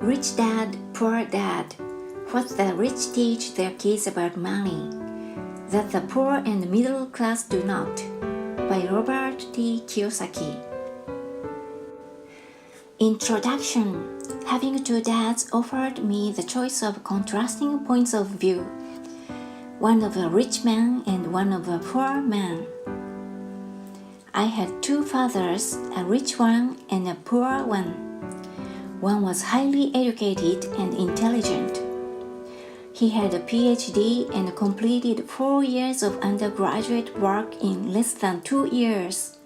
Rich Dad, Poor Dad. What the rich teach their kids about money that the poor and middle class do not. By Robert T. Kiyosaki. Introduction. Having two dads offered me the choice of contrasting points of view, one of a rich man and one of a poor man. I had two fathers, a rich one and a poor one. One was highly educated and intelligent. He had a PhD and completed 4 years of undergraduate work in less than 2 years.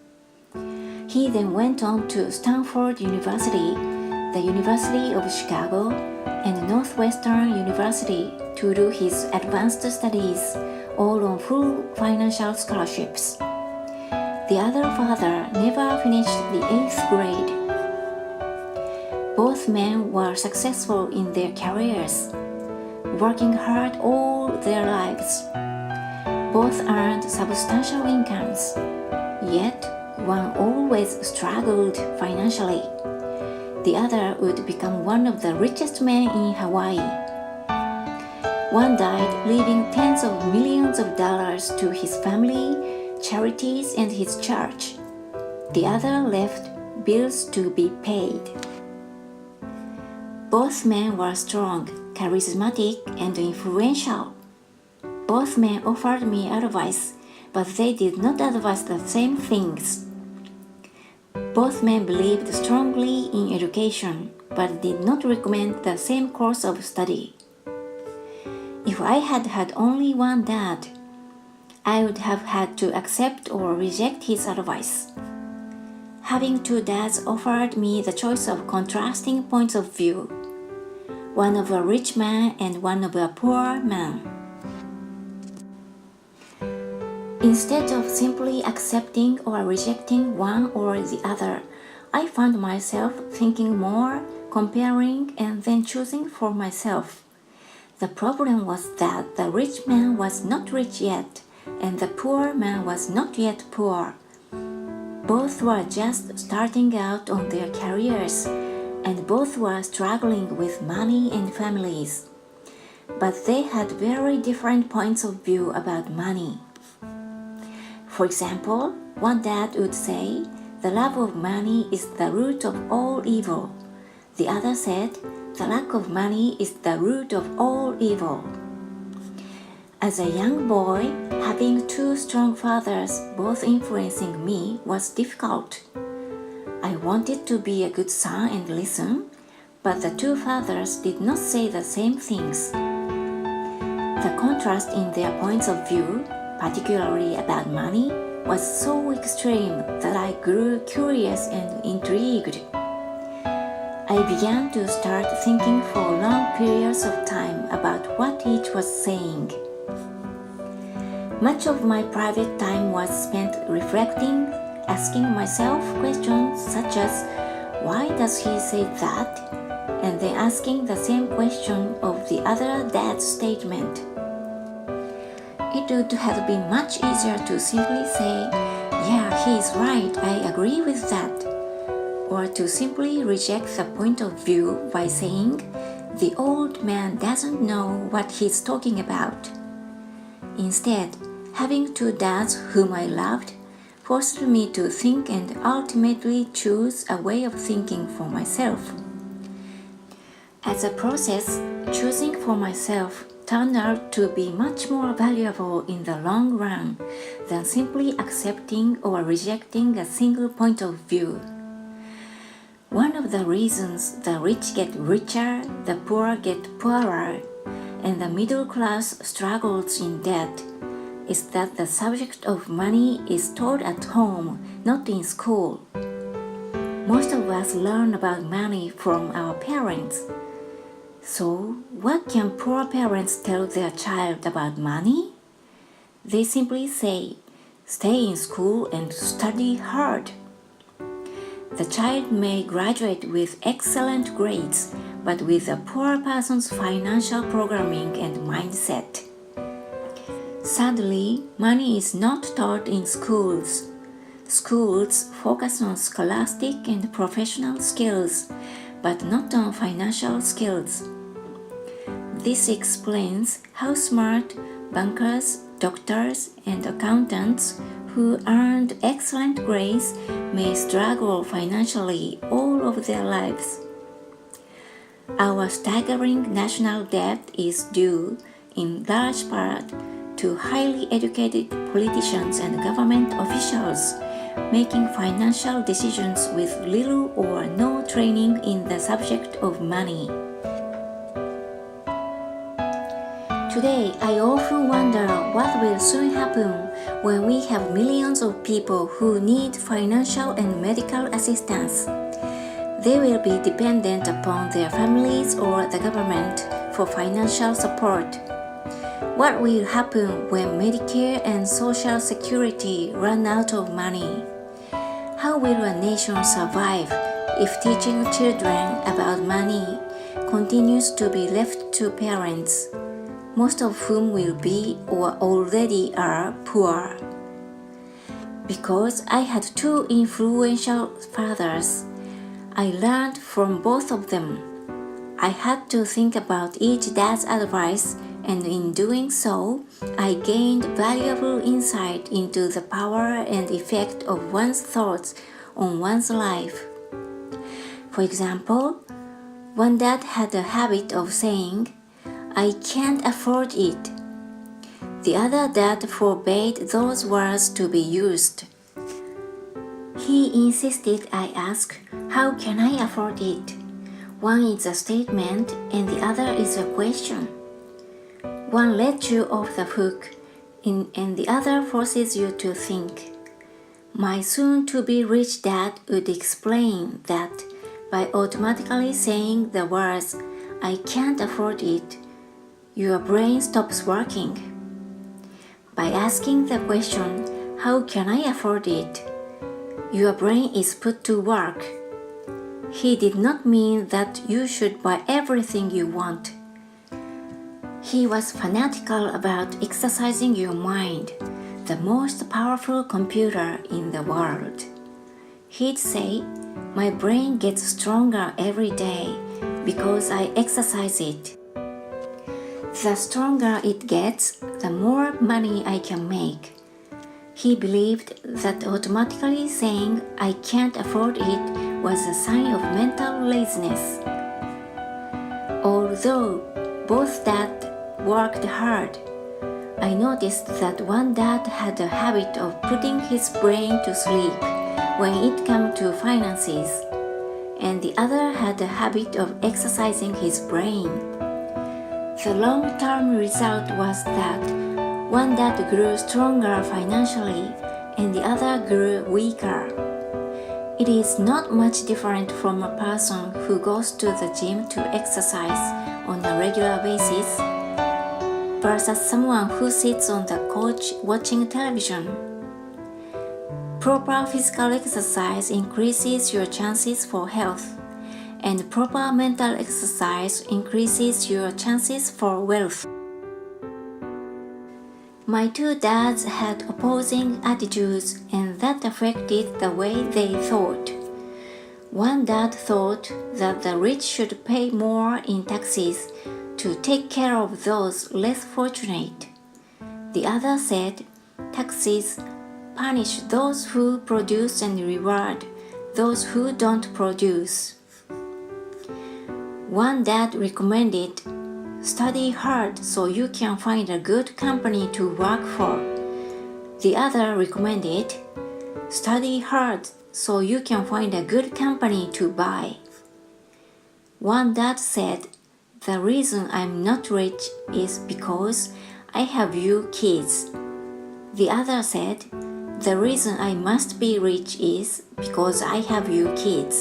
He then went on to Stanford University, the University of Chicago, and Northwestern University to do his advanced studies, all on full financial scholarships. The other father never finished the 8th grade. Both men were successful in their careers, working hard all their lives. Both earned substantial incomes, yet one always struggled financially. The other would become one of the richest men in Hawaii. One died leaving tens of millions of dollars to his family, charities, and his church. The other left bills to be paid. Both men were strong, charismatic, and influential. Both men offered me advice, but they did not advise the same things. Both men believed strongly in education, but did not recommend the same course of study. If I had had only one dad, I would have had to accept or reject his advice. Having two dads offered me the choice of contrasting points of view, one of a rich man and one of a poor man. Instead of simply accepting or rejecting one or the other, I found myself thinking more, comparing, and then choosing for myself. The problem was that the rich man was not rich yet, and the poor man was not yet poor. Both were just starting out on their careers, and both were struggling with money and families. But they had very different points of view about money. For example, one dad would say, the love of money is the root of all evil. The other said, the lack of money is the root of all evil. As a young boy, having two strong fathers both influencing me was difficult. I wanted to be a good son and listen, but the two fathers did not say the same things. The contrast in their points of view, particularly about money, was so extreme that I grew curious and intrigued. I began to start thinking for long periods of time about what each was saying. Much of my private time was spent reflecting, asking myself questions such as, why does he say that? And then asking the same question of the other dad's statement. It would have been much easier to simply say, yeah, he is right, I agree with that. Or to simply reject the point of view by saying, the old man doesn't know what he's talking about. Instead, having two dads whom I loved forced me to think and ultimately choose a way of thinking for myself. As a process, choosing for myself turned out to be much more valuable in the long run than simply accepting or rejecting a single point of view. One of the reasons the rich get richer, the poor get poorer, and the middle class struggles in debt is that the subject of money is taught at home, not in school. Most of us learn about money from our parents. So, what can poor parents tell their child about money? They simply say, stay in school and study hard. The child may graduate with excellent grades, but with a poor person's financial programming and mindset. Sadly, money is not taught in schools. Schools focus on scholastic and professional skills, but not on financial skills. This explains how smart bankers, doctors, and accountants who earned excellent grades may struggle financially all of their lives. Our staggering national debt is due, in large part, to highly educated politicians and government officials making financial decisions with little or no training in the subject of money. Today, I often wonder what will soon happen when we have millions of people who need financial and medical assistance. They will be dependent upon their families or the government for financial support. What will happen when Medicare and Social Security run out of money? How will a nation survive if teaching children about money continues to be left to parents, most of whom will be or already are poor? Because I had two influential fathers, I learned from both of them. I had to think about each dad's advice, and in doing so, I gained valuable insight into the power and effect of one's thoughts on one's life. For example, one dad had a habit of saying, "I can't afford it." The other dad forbade those words to be used. He insisted I ask, "How can I afford it?" One is a statement and the other is a question. One lets you off the hook, and the other forces you to think. My soon-to-be rich dad would explain that by automatically saying the words, "I can't afford it," your brain stops working. By asking the question, "How can I afford it?" your brain is put to work. He did not mean that you should buy everything you want. He was fanatical about exercising your mind, the most powerful computer in the world. He'd say, "My brain gets stronger every day because I exercise it. The stronger it gets, the more money I can make." He believed that automatically saying, "I can't afford it," was a sign of mental laziness. Although both dads worked hard, I noticed that one dad had a habit of putting his brain to sleep when it came to finances, and the other had a habit of exercising his brain. The long-term result was that one dad grew stronger financially and the other grew weaker. It is not much different from a person who goes to the gym to exercise on a regular basis versus someone who sits on the couch watching television. Proper physical exercise increases your chances for health, and proper mental exercise increases your chances for wealth. My two dads had opposing attitudes, and that affected the way they thought. One dad thought that the rich should pay more in taxes to take care of those less fortunate. The other said, "Taxes punish those who produce and reward those who don't produce." One dad recommended, "Study hard so you can find a good company to work for." The other recommended, "Study hard so you can find a good company to buy." One dad said, "The reason I'm not rich is because I have you kids." The other said, "The reason I must be rich is because I have you kids."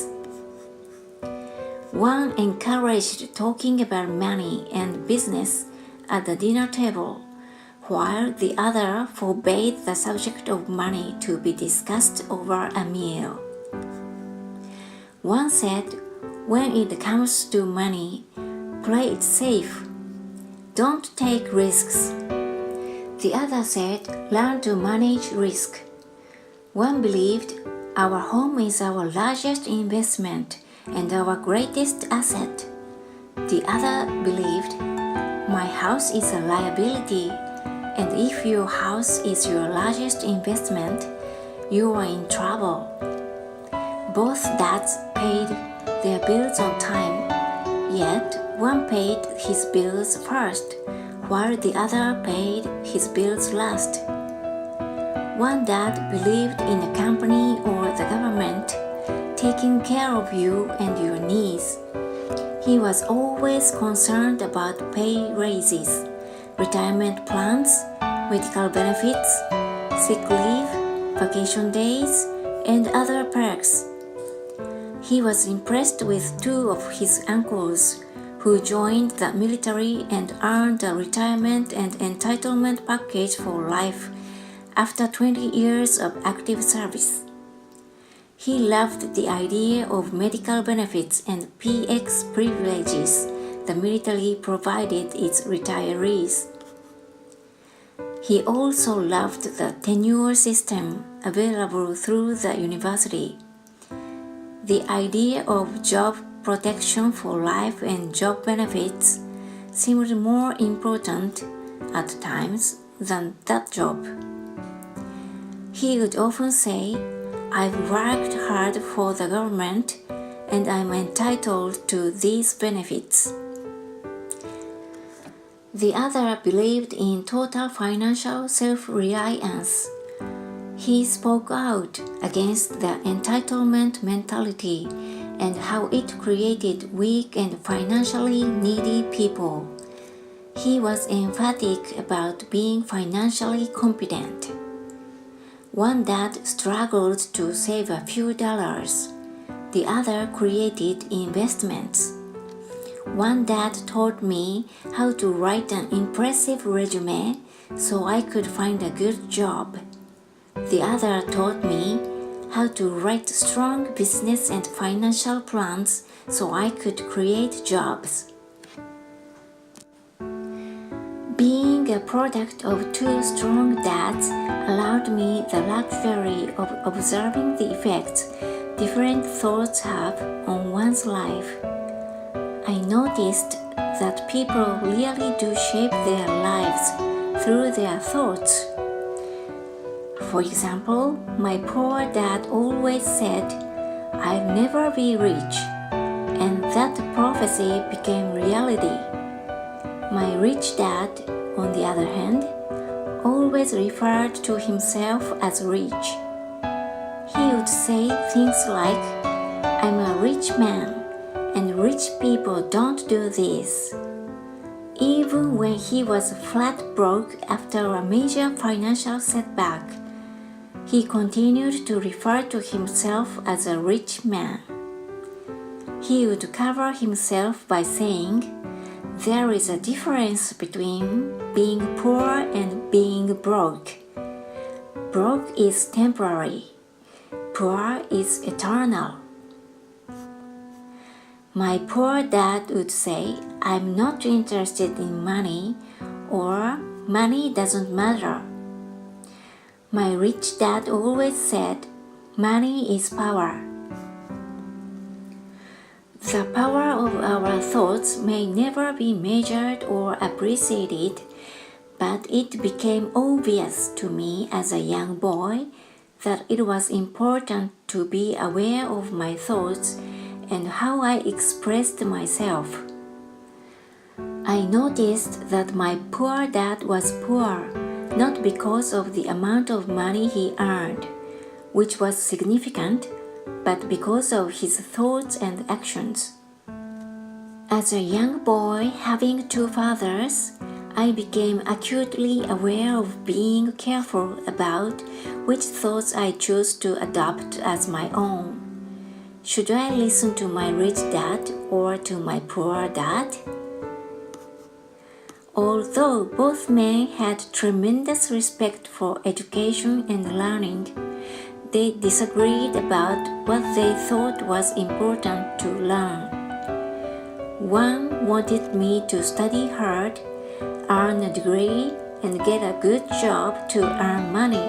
One encouraged talking about money and business at the dinner table, while the other forbade the subject of money to be discussed over a meal. One said, "When it comes to money, play it safe. Don't take risks." The other said, "Learn to manage risk." One believed, "Our home is our largest investment, and our greatest asset. The other believed, my house is a liability, and if your house is your largest investment, you are in trouble. Both dads paid their bills on time, yet one paid his bills first, while the other paid his bills last. One dad believed in a company or the government taking care of you and your needs. He was always concerned about pay raises, retirement plans, medical benefits, sick leave, vacation days, and other perks. He was impressed with two of his uncles who joined the military and earned a retirement and entitlement package for life after 20 years of active service. He loved the idea of medical benefits and PX privileges the military provided its retirees. He also loved the tenure system available through the university. The idea of job protection for life and job benefits seemed more important at times than that job. He would often say, I've worked hard for the government and I'm entitled to these benefits. The other believed in total financial self-reliance. He spoke out against the entitlement mentality and how it created weak and financially needy people. He was emphatic about being financially competent. One dad struggled to save a few dollars. The other created investments. One dad taught me how to write an impressive resume so I could find a good job. The other taught me how to write strong business and financial plans so I could create jobs. Being a product of two strong dads allowed me the luxury of observing the effects different thoughts have on one's life. I noticed that people really do shape their lives through their thoughts. For example, my poor dad always said, I'll never be rich, and that prophecy became reality. My rich dad, on the other hand, always referred to himself as rich. He would say things like, I'm a rich man, and rich people don't do this. Even when he was flat broke after a major financial setback, he continued to refer to himself as a rich man. He would cover himself by saying, there is a difference between being poor and being broke. Broke is temporary. Poor is eternal. My poor dad would say, I'm not interested in money, or money doesn't matter. My rich dad always said, money is power. The power of our thoughts may never be measured or appreciated, but it became obvious to me as a young boy that it was important to be aware of my thoughts and how I expressed myself. I noticed that my poor dad was poor, not because of the amount of money he earned, which was significant, but because of his thoughts and actions. As a young boy having two fathers, I became acutely aware of being careful about which thoughts I chose to adopt as my own. Should I listen to my rich dad or to my poor dad? Although both men had tremendous respect for education and learning, they disagreed about what they thought was important to learn. One wanted me to study hard, earn a degree, and get a good job to earn money.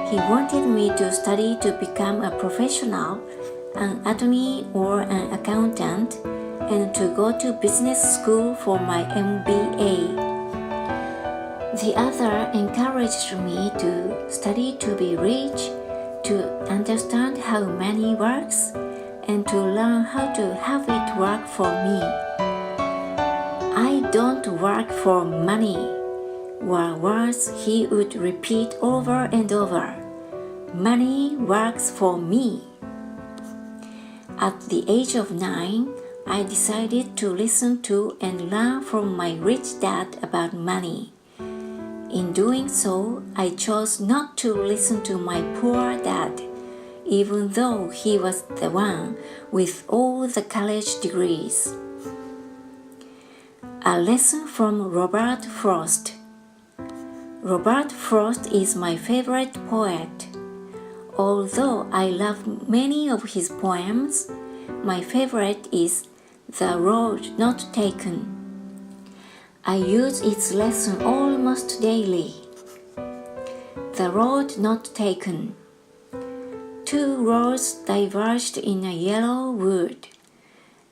He wanted me to study to become a professional an attorney or an accountant and to go to business school for my MBA. The other encouraged me to study to be rich, to understand how money works, and to learn how to have it work for me. I don't work for money, were words he would repeat over and over. Money works for me. At the age of 9, I decided to listen to and learn from my rich dad about money. In doing so, I chose not to listen to my poor dad, even though he was the one with all the college degrees. A lesson from Robert Frost. Robert Frost is my favorite poet. Although I love many of his poems, my favorite is The Road Not Taken. I use its lesson almost daily. The road not taken. 2 roads diverged in a yellow wood,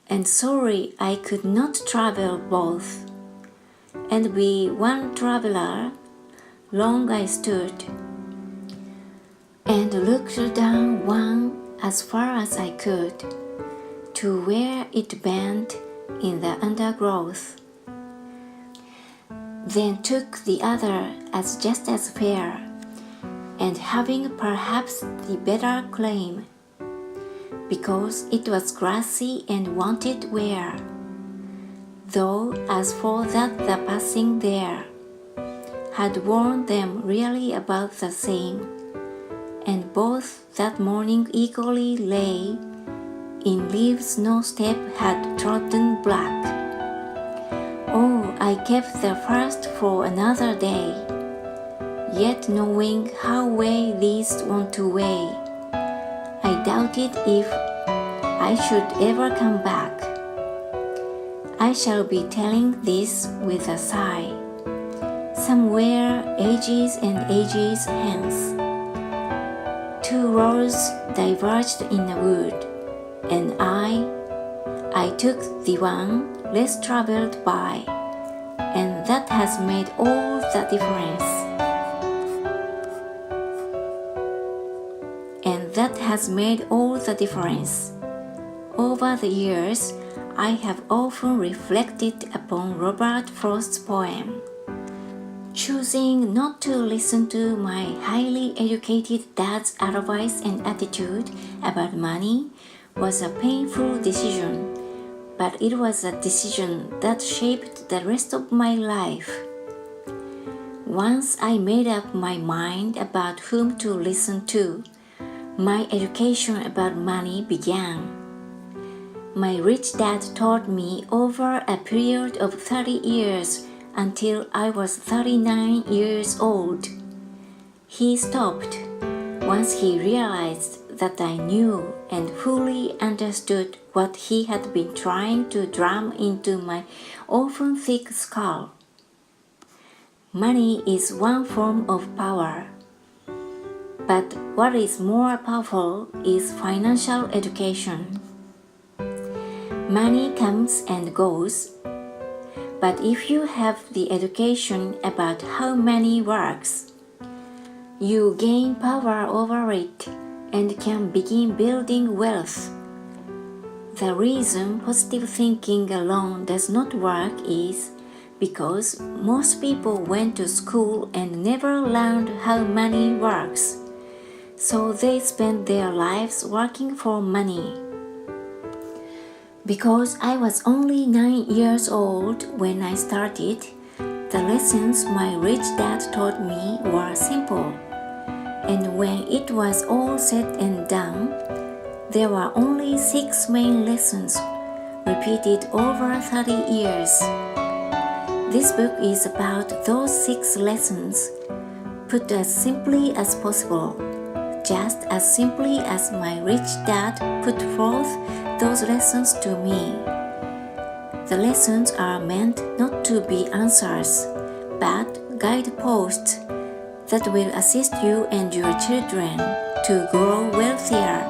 and sorry I could not travel both. And be one traveler, long I stood, and looked down one as far as I could, to where it bent in the undergrowth. Then took the other as just as fair, and having perhaps the better claim, because it was grassy and wanted wear, though as for that the passing there had worn them really about the same, and both that morning equally lay in leaves no step had trodden black. Oh, I kept the first for another day, yet knowing how way least want to weigh, I doubted if I should ever come back. I shall be telling this with a sigh, somewhere ages and ages hence. 2 roads diverged in a wood, and I took the one less traveled by, and that has made all the difference. And that has made all the difference. Over the years, I have often reflected upon Robert Frost's poem. Choosing not to listen to my highly educated dad's advice and attitude about money was a painful decision, but it was a decision that shaped the rest of my life. Once I made up my mind about whom to listen to, my education about money began. My rich dad taught me over a period of 30 years until I was 39 years old. He stopped once he realized that I knew and fully understood what he had been trying to drum into my often thick skull. Money is one form of power, but what is more powerful is financial education. Money comes and goes, but if you have the education about how money works, you gain power over it and can begin building wealth. The reason positive thinking alone does not work is because most people went to school and never learned how money works, so they spend their lives working for money. Because I was only 9 years old when I started, the lessons my rich dad taught me were simple. And when it was all said and done, there were only 6 main lessons, repeated over 30 years. This book is about those 6 lessons, put as simply as possible, just as simply as my rich dad put forth those lessons to me. The lessons are meant not to be answers, but guideposts that will assist you and your children to grow wealthier,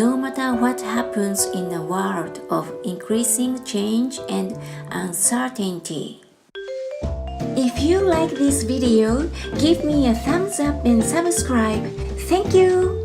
no matter what happens in a world of increasing change and uncertainty. If you like this video, give me a thumbs up and subscribe. Thank you!